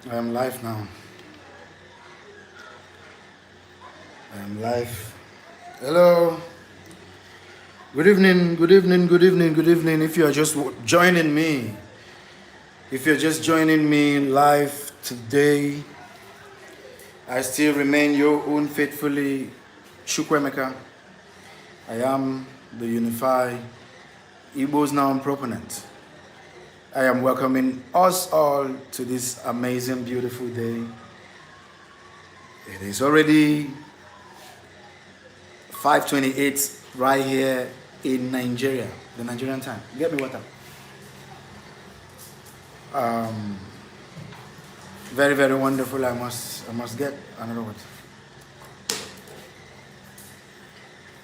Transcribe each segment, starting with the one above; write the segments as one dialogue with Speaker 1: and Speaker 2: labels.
Speaker 1: I am live now. I am live. Hello. Good evening, good evening, good evening, good evening. If you are just joining me, if you're just joining me live today, I still remain your own faithfully Chukwemeka. I am the unified Igbo's now proponent. I am welcoming us all to this amazing, beautiful day. It is already 5:28 right here in Nigeria, the Nigerian time. Get me water. Very, very wonderful. I must get another water.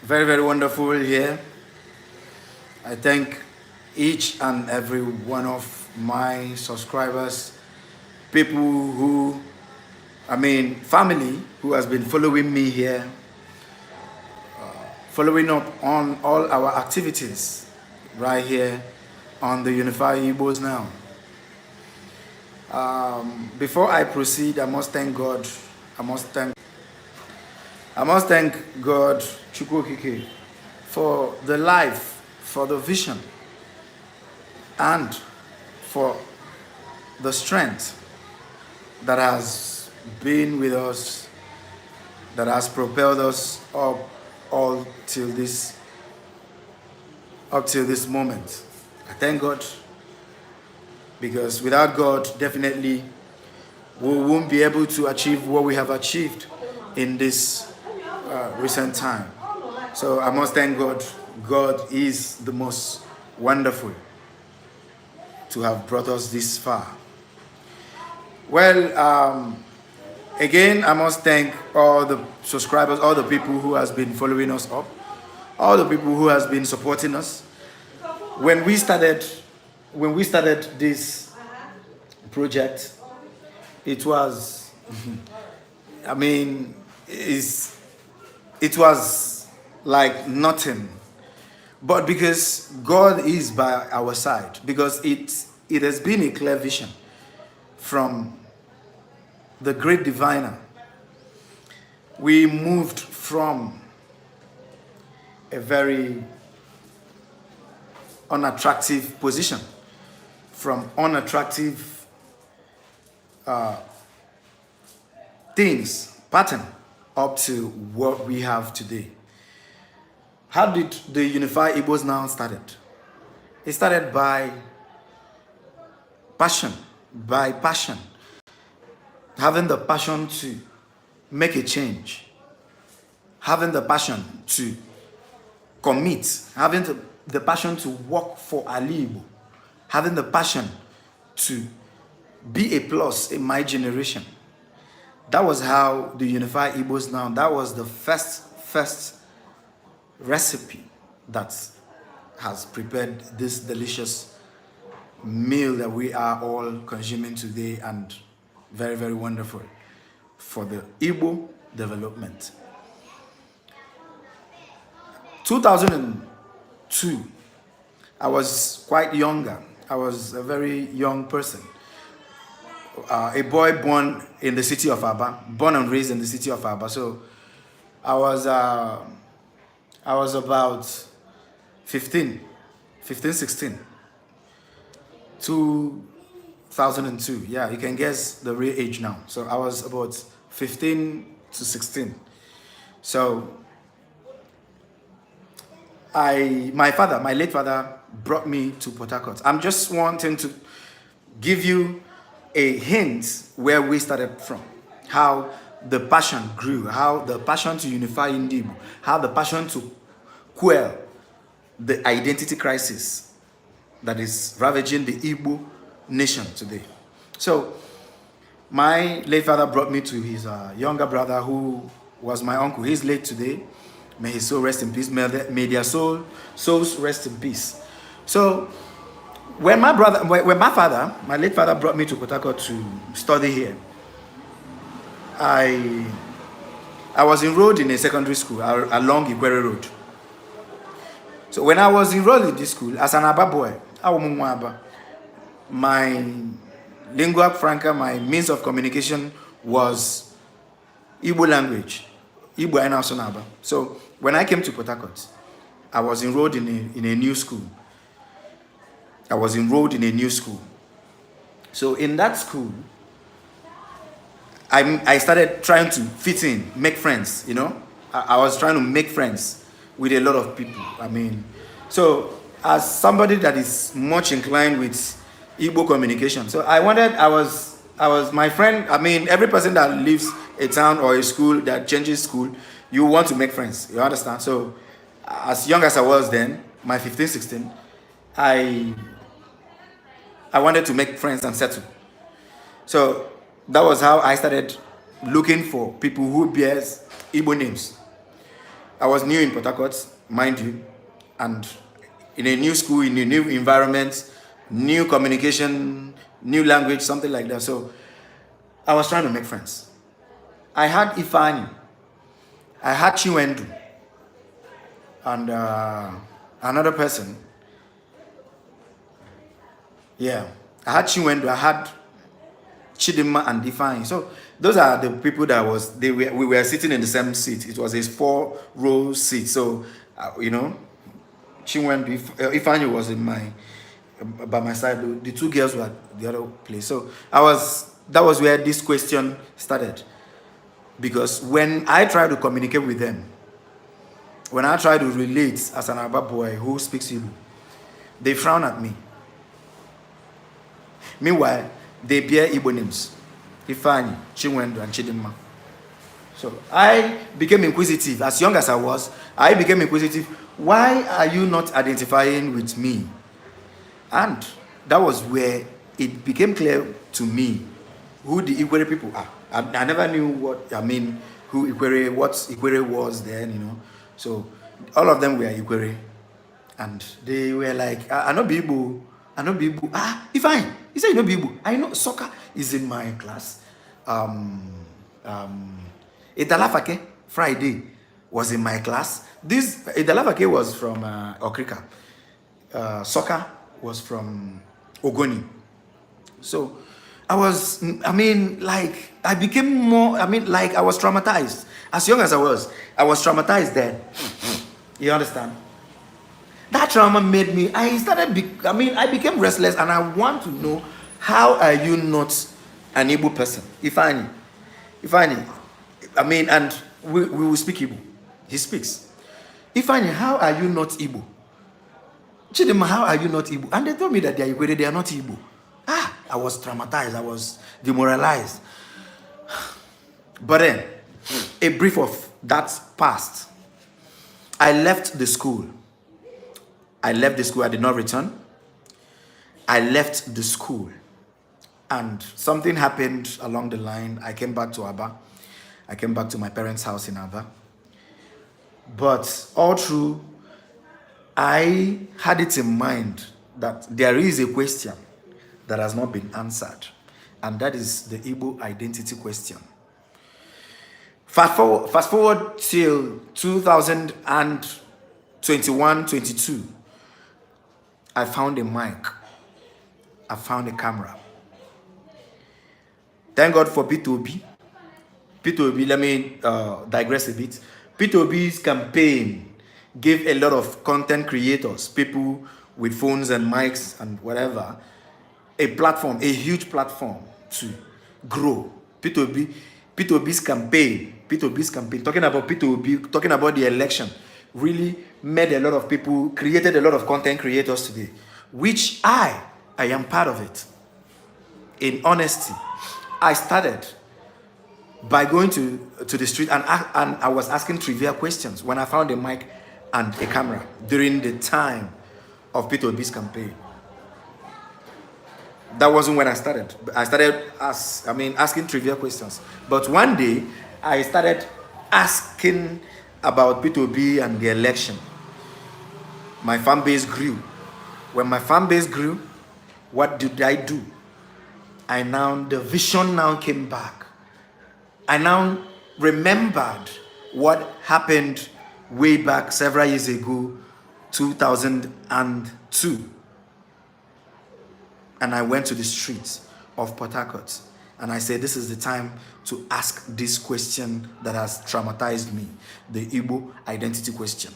Speaker 1: Very, very wonderful here. I thank each and every one of my subscribers, people who, family who has been following me here, following up on all our activities right here on the Unified Igbos now. Before I proceed, I must thank God. I must thank God, Chukwokike, for the life, for the vision, and for the strength that has been with us, that has propelled us up till this moment. I thank God, because without God, definitely we won't be able to achieve what we have achieved in this recent time. So I must thank God. God is the most wonderful to have brought us this far. Well, again, I must thank all the subscribers, all the people who has been following us up, all the people who has been supporting us. When we started this project, it was, it was like nothing. But because God is by our side, because it has been a clear vision from the great diviner, we moved from a very unattractive position, from unattractive pattern, up to what we have today. How did the Unified Igbos now started? It started by passion, having the passion to make a change, having the passion to commit, having the passion to work for Ali Igbo, having the passion to be a plus in my generation. That was how the Unified Igbos now, that was the first recipe that has prepared this delicious meal that we are all consuming today, and very, very wonderful for the Igbo development. 2002, I was quite younger. I was a very young person. A boy born in the city of Aba, born and raised in the city of Aba. So I was about 16. 2002. Yeah, you can guess the real age now. So I was about 15 to 16. So my late father brought me to Port Harcourt. I'm just wanting to give you a hint where we started from, how the passion grew, how the passion to unify Igbo, how the passion to quell the identity crisis that is ravaging the Igbo nation today. So my late father brought me to his younger brother, who was my uncle. He's late today. May his soul rest in peace. May their souls rest in peace. So when my late father brought me to Port Harcourt to study here, I was enrolled in a secondary school along Ikwere Road. So when I was enrolled in this school as an Aba boy, my lingua franca, my means of communication was Igbo language. Ibo Aid. So when I came to Port Harcourt, I was enrolled in a new school. I was enrolled in a new school. So in that school, I started trying to fit in, make friends, you know. I was trying to make friends with a lot of people. I mean, so as somebody that is much inclined with Igbo communication, so I was my friend. I mean, every person that leaves a town or a school that changes school, you want to make friends. You understand? So as young as I was then, my 15, 16, I wanted to make friends and settle. So that was how I started looking for people who bears Igbo names. I was new in Port Harcourt, mind you, and in a new school, in a new environment, new communication, new language, something like that. So I was trying to make friends. I had Ifani, I had Chiwendu, and another person. Yeah, I had Chiwendu, I had Chidima and Ifani. So those are the people that we were sitting in the same seat. It was a 4-row seat. So you know, Chiwendu, Ifani was by my side. The two girls were at the other place. So that was where this question started. Because when I try to communicate with them, when I try to relate as an Aba boy who speaks Igbo, they frown at me. Meanwhile, they bear Igbo names: Ifani, Chinwendu, and Chidimma. So I became inquisitive. As young as I was, I became inquisitive. Why are you not identifying with me? And that was where it became clear to me who the Ikwere people are. I never knew what Ikwere was then, you know. So all of them were Ikwere. And they were like, I know Igbo. Ifani, you say you know Igbo. I know soccer is in my class. Idalafake Friday was in my class. This Idalafake was from Okrika. Soccer was from Ogoni. So I was traumatized. As young as I was traumatized then. You understand? That trauma made me, I became restless, and I want to know, how are you not an Igbo person? Ifani, and we will speak Igbo. He speaks. Ifani, how are you not Igbo? Chidima, how are you not Igbo? And they told me that they are not Igbo. I was traumatized. I was demoralized. But then, a brief of that passed. I left the school. I did not return. I left the school. And something happened along the line. I came back to Aba. I came back to my parents' house in Aba. But all through, I had it in mind that there is a question that has not been answered. And that is the Igbo identity question. Fast forward till 2021-22. I found a mic. I found a camera. Thank God for P2B. P2B, let me digress a bit. P2B's campaign gave a lot of content creators, people with phones and mics and whatever, a platform, a huge platform to grow. P2B's campaign, talking about P2B, talking about the election, really made a lot of people, created a lot of content creators today, which I am part of it. In honesty, I started by going to the street and I was asking trivial questions when I found a mic and a camera during the time of P2B's campaign. That wasn't when I started. I started asking trivial questions. But one day, I started asking about P2B and the election. My fan base grew. When my fan base grew, what did I do? The vision now came back. I now remembered what happened way back several years ago, 2002. And I went to the streets of Port Harcourt. And I said, this is the time to ask this question that has traumatized me, the Igbo identity question.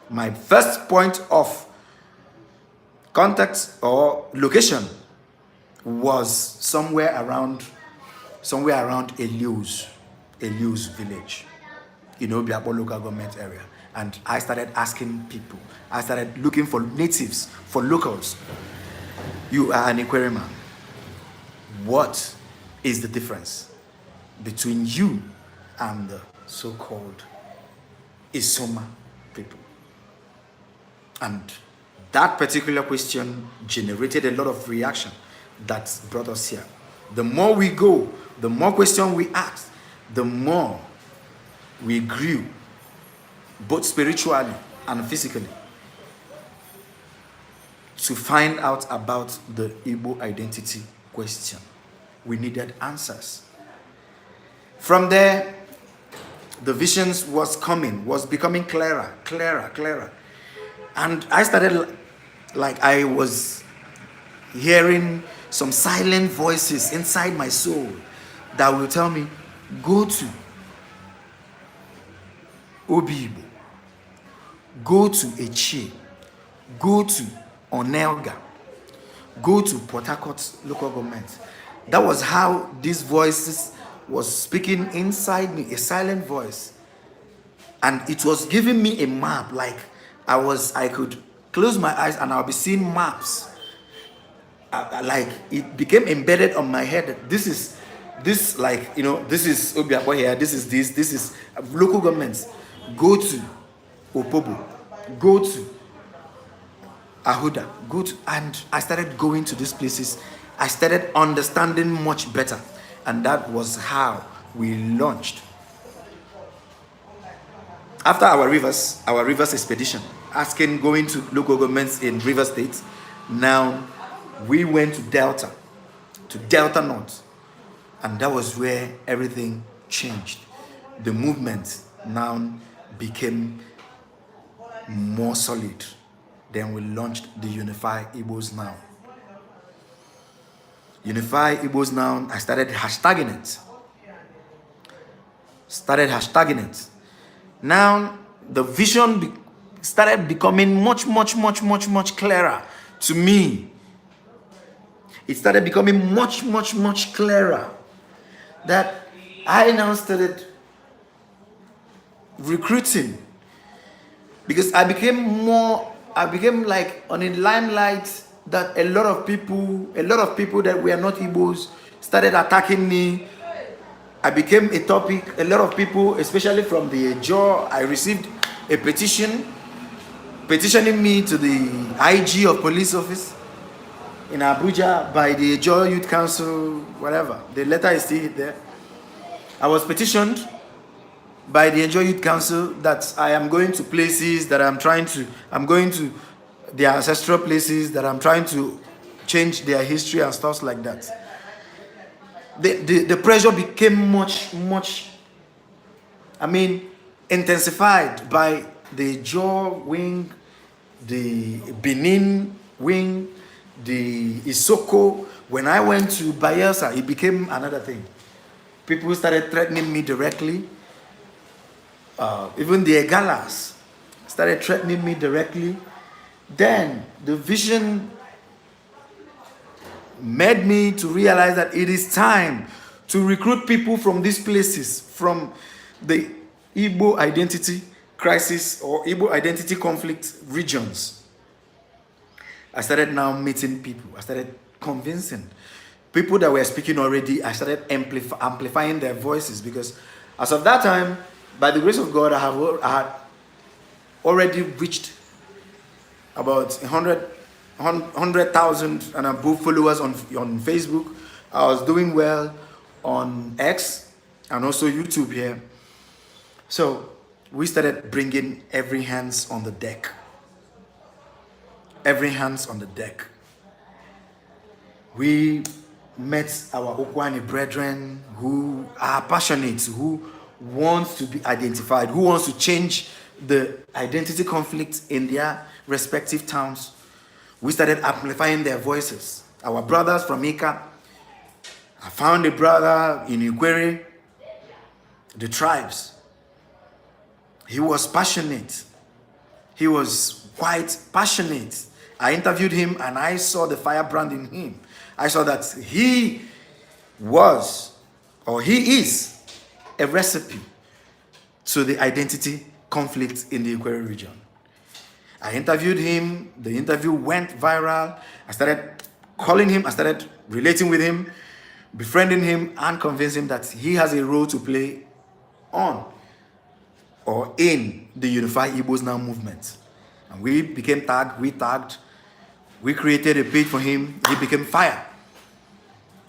Speaker 1: My first point of contact or location was somewhere around Elius village, Biabo local government area. And I started asking people. I started looking for natives, for locals. You are an Ikwere man. What is the difference between you and the so-called Isoma people? And that particular question generated a lot of reaction that brought us here. The more we go, the more questions we ask, the more we grew, both spiritually and physically, to find out about the Igbo identity question. We needed answers. From there, the visions was becoming clearer. And I started, like I was hearing some silent voices inside my soul that will tell me, go to Obibo, go to Echi, go to Onelga, go to Port Harcourt local government. That was how these voices was speaking inside me, a silent voice. And it was giving me a map, like I could close my eyes and I'll be seeing maps. Like it became embedded on my head. This is Obiabo here, this is local governments. Go to Opobo, go to Ahuda, and I started going to these places. I started understanding much better, and that was how we launched. After our rivers expedition, going to local governments in River State, now we went to Delta North, and that was where everything changed. The movement now became more solid. Then we launched the Unify Igbos Now. Unify Igbos Now, I started hashtagging it. Now, the vision started becoming much clearer to me. It started becoming much clearer that I now started recruiting, because I became like on a limelight, that a lot of people that were not Igbos started attacking me. I became a topic. A lot of people, especially from the Ejo, I received a petitioning me to the IG of police office in Abuja by the Ejo Youth Council, whatever. The letter is still there. I was petitioned by the Ejo Youth Council that I am going to places that I'm going to their ancestral places, that I'm trying to change their history and stuff like that. The pressure became much, intensified by the Ejo wing, the Benin wing, the Isoko. When I went to Bayelsa, it became another thing. People started threatening me directly. Even the Egalas started threatening me directly. Then the vision made me to realize that it is time to recruit people from these places, from the Igbo identity crisis or Igbo identity conflict regions. I started now meeting people. I started convincing people that were speaking already. I started amplifying their voices, because as of that time, by the grace of God, I had already reached about 100,000 and above followers on Facebook. I was doing well on X and also YouTube here. So we started bringing every hands on the deck. Every hands on the deck. We met our Okwani brethren who are passionate, who wants to be identified, who wants to change the identity conflict in their respective towns. We started amplifying their voices. Our brothers from Ika, I found a brother in Ikwere, the tribes. He was passionate. He was quite passionate. I interviewed him and I saw the firebrand in him. I saw that he was, or he is, a recipe to the identity conflict in the Ikwere region. I interviewed him. The interview went viral. I started calling him. I started relating with him, befriending him, and convincing him that he has a role to play on or in the Unified Igbos Now movement. And we became tagged. We tagged. We created a page for him. He became fire.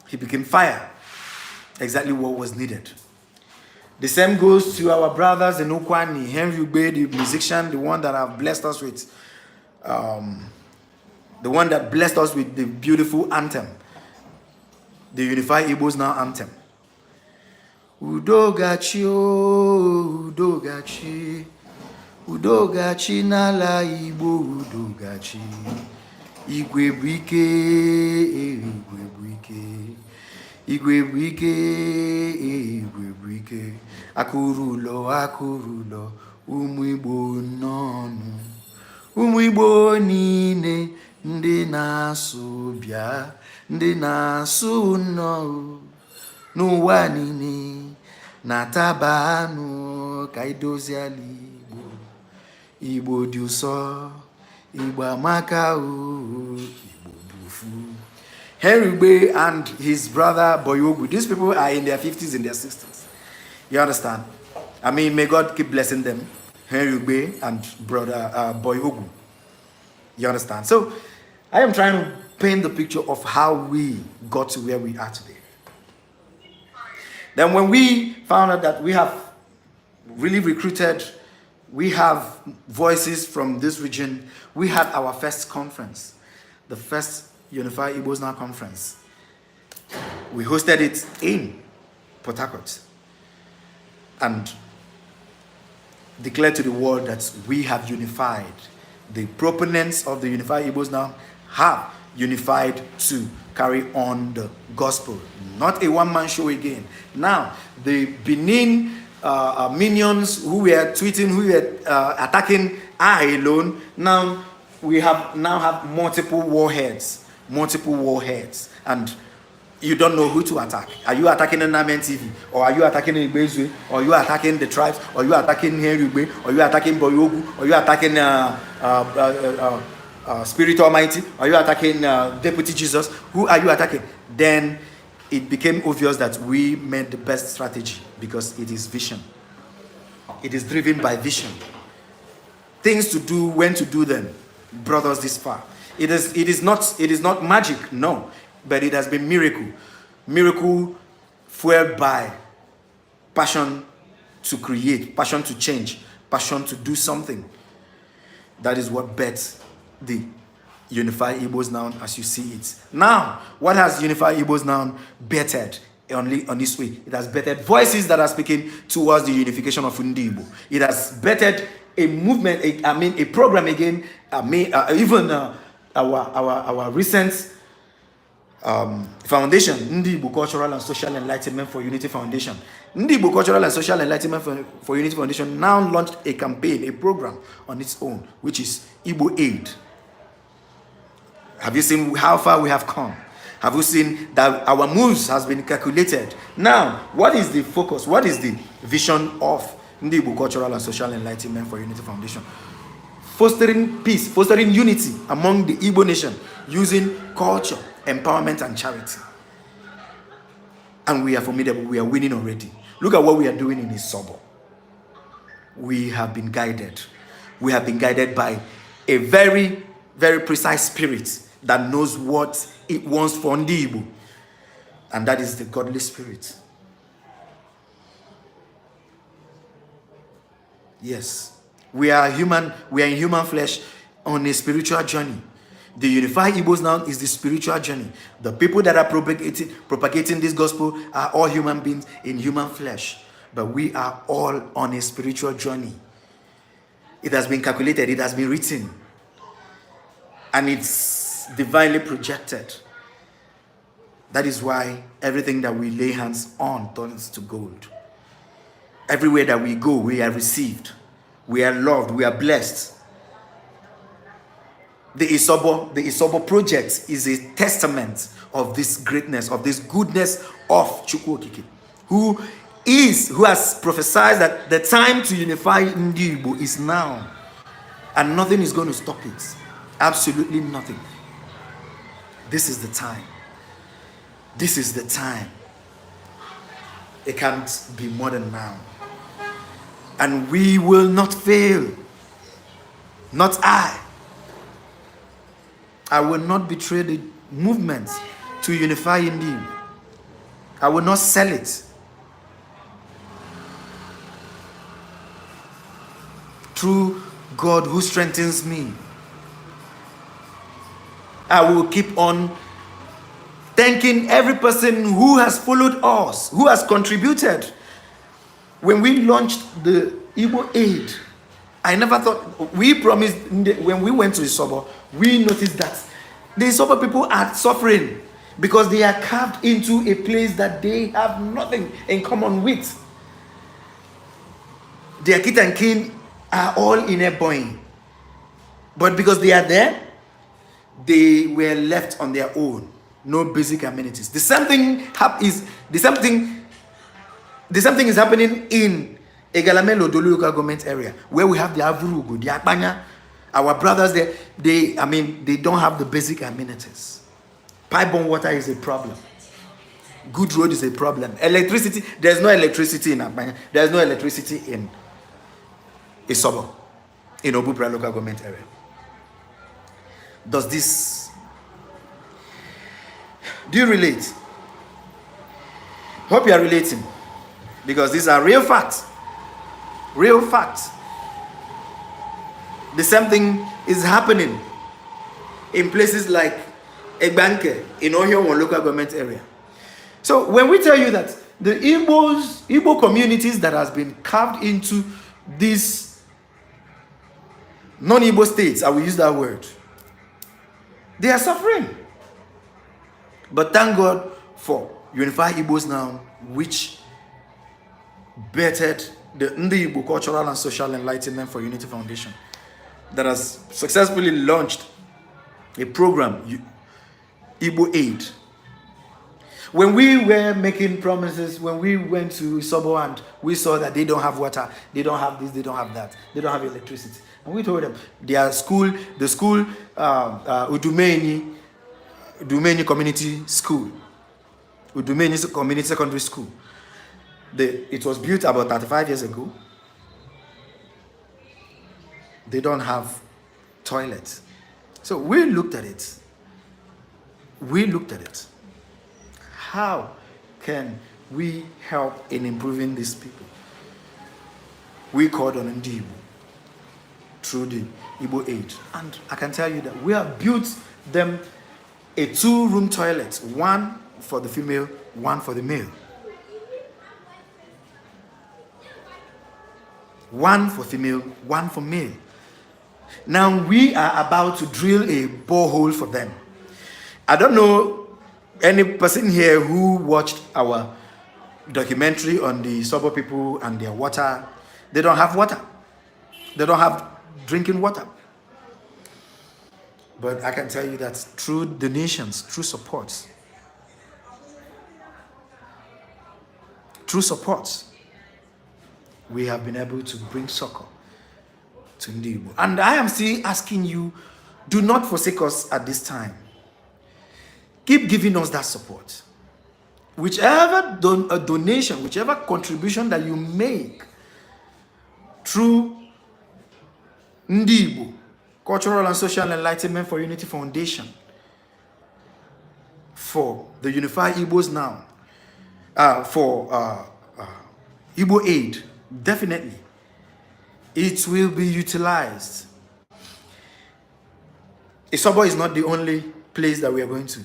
Speaker 1: He became fire. Exactly what was needed. The same goes to our brothers in Ukwani, Henry Ube, the musician, the one that have blessed us with, the one that blessed us with the beautiful anthem, the Unified Igbos Now anthem. Udogachi, oh, Udogachi, Udogachi nala Igbo, Udogachi, Igwebuike, Igwebuike. Igwebuike, Igwebuike, Akurulo, Akurulo, Igbo nonu, Igbo niile, ndị na-asụ bịa, ndị na-asụ nọ, n'ụwa niile, na-ataba anụ ka idozi ala Igbo, Igbo dị ụsọ, Igbo amaka o, Igbo bufu. Henry Ube and his brother Boyogu, these people are in their 50s and their 60s. You understand? I mean, may God keep blessing them. Henry Ube and brother Boyogu. You understand? So, I am trying to paint the picture of how we got to where we are today. Then when we found out that we have really recruited, we have voices from this region, we had our first conference, the first Unified Igbos Now conference. We hosted it in Port Harcourt and declared to the world that we have unified. The proponents of the Unified Igbos Now have unified to carry on the gospel. Not a one-man show again. Now, the Benin minions who were tweeting, who were attacking I alone, now we have multiple warheads. And you don't know who to attack. Are you attacking Nnaa Mehn TV? Or are you attacking Ibo Aid? Or are you attacking the tribes? Or are you attacking Henry Ube? Or are you attacking Boyogu? Or are you attacking Spirit Almighty? Or are you attacking Deputy Jesus? Who are you attacking? Then it became obvious that we made the best strategy because it is vision. It is driven by vision. Things to do, when to do them, brought us this far. It is not magic, no, but it has been miracle fueled by passion to create, passion to change, passion to do something. That is what bets the Unified Igbos Now as you see it. Now, what has Unified Igbos Now bettered on this way? It has bettered voices that are speaking towards the unification of Ndi Igbo. It has bettered a movement, a program again, even our recent foundation, Ndi Igbo Cultural and Social Enlightenment for Unity Foundation. Ndi Igbo Cultural and Social Enlightenment for Unity Foundation now launched a campaign, a program on its own, which is Ibo Aid. Have you seen how far we have come? Have you seen that our moves has been calculated? Now, what is the focus? What is the vision of Ndi Igbo Cultural and Social Enlightenment for Unity Foundation? Fostering peace, fostering unity among the Igbo nation using culture, empowerment, and charity. And we are formidable. We are winning already. Look at what we are doing in Isobo. We have been guided. We have been guided by a very, very precise spirit that knows what it wants for Ndi Igbo. And that is the godly spirit. Yes. We are human, we are in human flesh on a spiritual journey. The Unified Igbos Now is the spiritual journey. The people that are propagating this gospel are all human beings in human flesh. But we are all on a spiritual journey. It has been calculated, it has been written. And it's divinely projected. That is why everything that we lay hands on turns to gold. Everywhere that we go, we are received. We are loved. We are blessed. The Isobo project is a testament of this greatness, of this goodness of Chukwu Okike, who has prophesied that the time to unify Ndi Igbo is now, and nothing is going to stop it. Absolutely nothing. This is the time. This is the time. It can't be more than now. And we will not fail. Not I. I will not betray the movement to unify Ndi. I will not sell it. Through God who strengthens me, I will keep on thanking every person who has followed us, who has contributed. When we launched the Ibo Aid, I never thought, we promised, when we went to Isobo, we noticed that the Isobo people are suffering because they are carved into a place that they have nothing in common with. Their kith and kin are all in a boing. But because they are there, they were left on their own. No basic amenities. The same thing is happening in Egalamelo Dolu local government area, where we have the Avurugu, the Akbanya, our brothers there. They don't have the basic amenities. Pipe-borne water is a problem. Good road is a problem. Electricity, there's no electricity in Akbanya. There's no electricity in Isobo, in Obupra local government area. Do you relate? Hope you are relating, because these are real facts. Real facts. The same thing is happening in places like Egbanke, in Ohio local government area. So when we tell you that the Igbo communities that has been carved into these non-Igbo states, I will use that word, they are suffering. But thank God for Unified Igbos Now, which bettered the Ndi Igbo Cultural and Social Enlightenment for Unity Foundation, that has successfully launched a program, Ibo Aid. When we were making promises, when we went to Isobo and we saw that they don't have water, they don't have this, they don't have that, they don't have electricity, and we told them the school, Udumeni Community School, Udumeni Community Secondary School, it was built about 35 years ago. They don't have toilets. So we looked at it. How can we help in improving these people? We called on Ndi Igbo through the Ibo Aid. And I can tell you that we have built them a 2-room toilet, one for the female, one for the male. One for female, one for male. Now we are about to drill a borehole for them. I don't know any person here who watched our documentary on the Isobo people and their water. They don't have water. They don't have drinking water. But I can tell you that through donations, through support, we have been able to bring succor to Ndi Igbo. And I am still asking you, do not forsake us at this time. Keep giving us that support. Whichever donation, whichever contribution that you make through Ndi Igbo Cultural and Social Enlightenment for Unity Foundation, for the Unified Igbos Now, for Ibo Aid, definitely it will be utilized. Isobo is not the only place that we are going to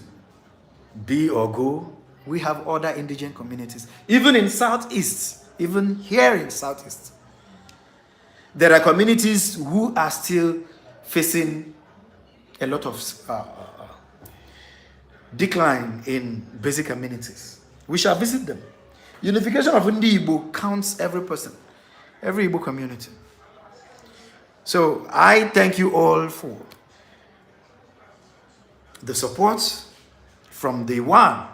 Speaker 1: be or go. We have other indigent communities, even in Southeast, even here in Southeast. There are communities who are still facing a lot of decline in basic amenities. We shall visit them. Unification of Ndi Igbo counts every person, every Igbo community. So I thank you all for the support from day one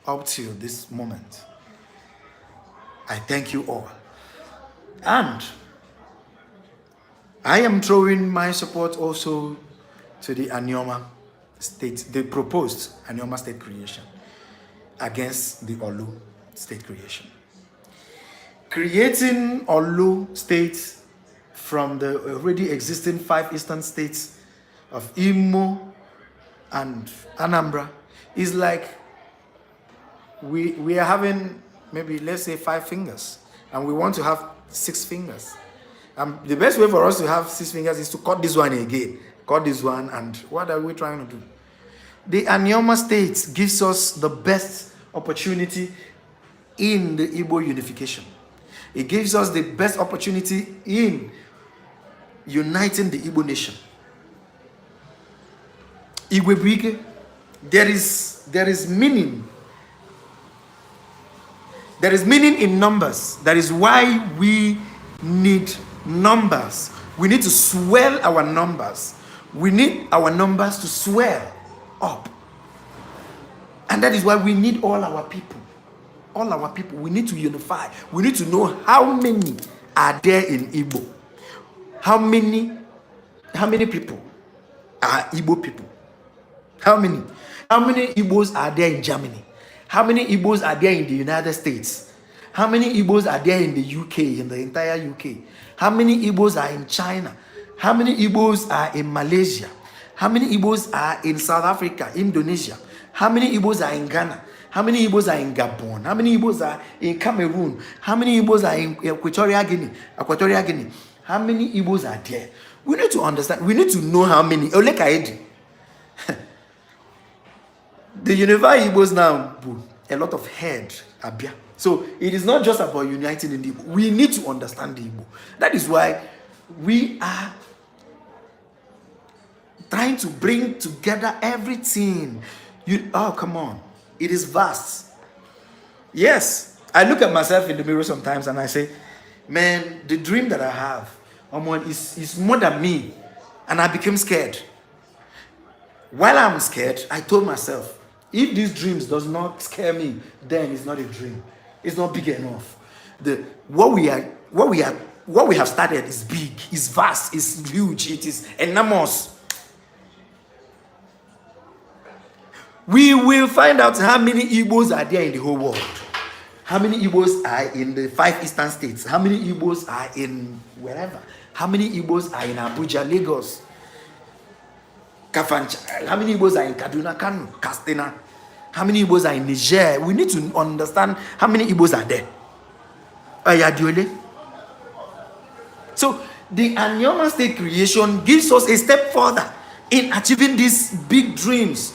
Speaker 1: up to this moment. I thank you all. And I am throwing my support also to the ANIOMA state, the proposed ANIOMA state creation against the Olu state creation. Creating Olu state from the already existing 5 eastern states of Imo and Anambra is like we are having maybe, let's say, 5 fingers, and we want to have 6 fingers. The best way for us to have 6 fingers is to cut this one again, cut this one, and what are we trying to do? The ANIOMA state gives us the best opportunity in the Igbo unification. It gives us the best opportunity in uniting the Igbo nation. Igwe, there is meaning. There is meaning in numbers. That is why we need numbers. We need to swell our numbers. We need our numbers to swell up. And that is why we need all our people. All our people. We need to unify. We need to know how many are there in Igbo. How many people are Igbo people? How many? How many Igbos are there in Germany? How many Igbos are there in the United States? How many Igbos are there in the UK, in the entire UK? How many Igbos are in China? How many Igbos are in Malaysia? How many Igbos are in South Africa, Indonesia? How many Igbos are in Ghana? How many Igbos are in Gabon? How many Igbos are in Cameroon? How many Igbos are in Equatorial Guinea? How many Igbos are there? We need to understand. We need to know how many. The unified Igbos now, a lot of head, Abia. So it is not just about uniting in the Igbo. We need to understand the Igbo. That is why we are trying to bring together everything. Oh, come on. It is vast. Yes, I look at myself in the mirror sometimes and I say, man, the dream that I have is more than me. And I became scared. While I'm scared, I told myself, if these dreams does not scare me, then it's not a dream. It's not big enough. What we have started is big, is vast, is huge, it is enormous. We will find out how many Igbos are there in the whole world. How many Igbos are in the 5 eastern states? How many Igbos are in wherever? How many Igbos are in Abuja, Lagos, Kafancha? How many Igbos are in Kaduna, Kano, Katsina? How many Igbos are in Niger? We need to understand how many Igbos are there. Ayadiole. So the ANIOMA state creation gives us a step further in achieving these big dreams.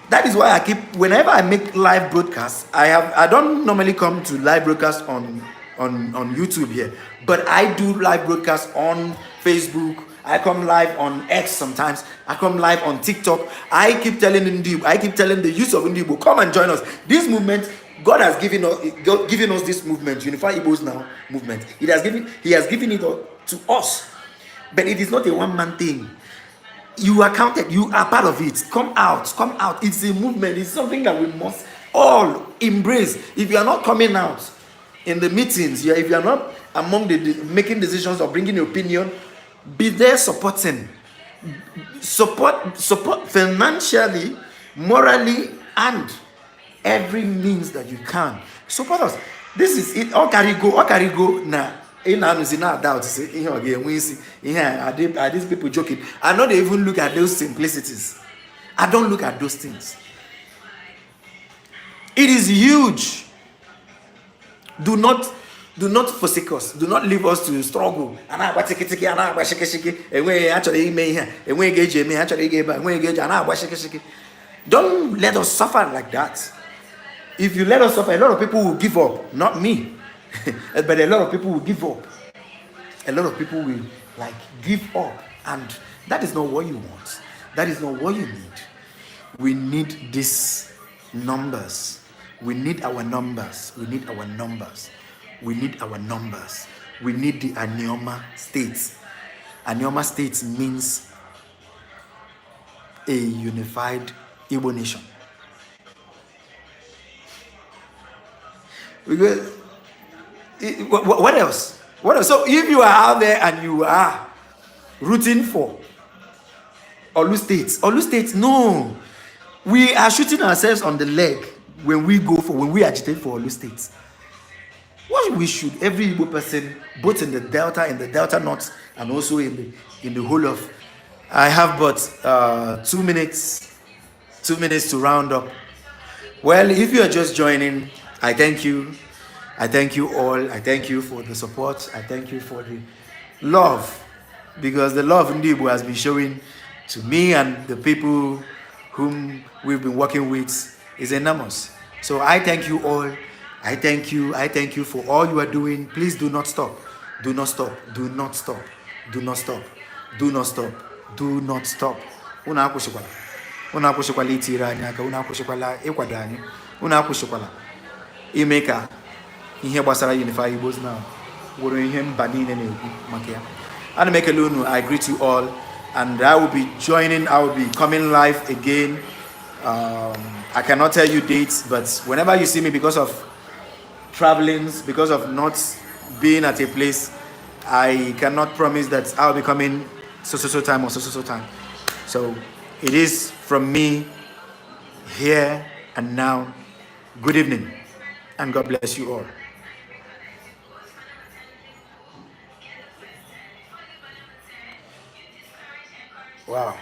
Speaker 1: That is why whenever I make live broadcasts, I don't normally come to live broadcasts on YouTube here, but I do live broadcasts on Facebook. I come live on X sometimes. I come live on TikTok. I keep telling the youth of Igbo, come and join us. This movement, God has given us this movement, Unify Igbos Now movement. He has given it to us, but it is not a one-man thing. You are counted. You are part of it. Come out. Come out. It's a movement. It's something that we must all embrace. If you are not coming out in the meetings, if you are not among the making decisions or bringing your opinion, be there supporting. Support financially, morally, and every means that you can. Support us. This is it. All carry go. Now. Are these people joking? I don't even look at those simplicities. I don't look at those things. It is huge. Do not forsake us. Do not leave us to struggle. Don't let us suffer like that. If you let us suffer, a lot of people will give up. Not me. But a lot of people will give up. A lot of people will give up. And that is not what you want. That is not what you need. We need these numbers. We need our numbers. We need our numbers. We need our numbers. We need the ANIOMA states. ANIOMA states means a unified Igbo nation. Because, what else? What else? So if you are out there and you are rooting for Olu States, no. We are shooting ourselves on the leg when we agitate for Olu States. What we should, every Igbo person, both in the Delta North, and also in the whole of, I have but 2 minutes, 2 minutes to round up. Well, if you are just joining, I thank you. I thank you all. I thank you for the support. I thank you for the love, because the love Igbo has been showing to me and the people whom we've been working with is enormous. So I thank you all. I thank you. I thank you for all you are doing. Please do not stop. Do not stop. Do not stop. Do not stop. Do not stop. Do not stop. Una akwụsịkwala. Una akwụsịkwala itiri anyị aka. Una akwụsịkwala ịkwado anyị. Una akwụsịkwala ime ka ihe gbasara Unify Igbos now were ihe mba niile na-ekwu maka ya. Ana m ekele unu. I greet you all, and I will be coming live again. I cannot tell you dates, but whenever you see me, because of travelings, because of not being at a place, I cannot promise that I'll be coming so time or so time. So it is from me here and now. Good evening, and God bless you all. Wow.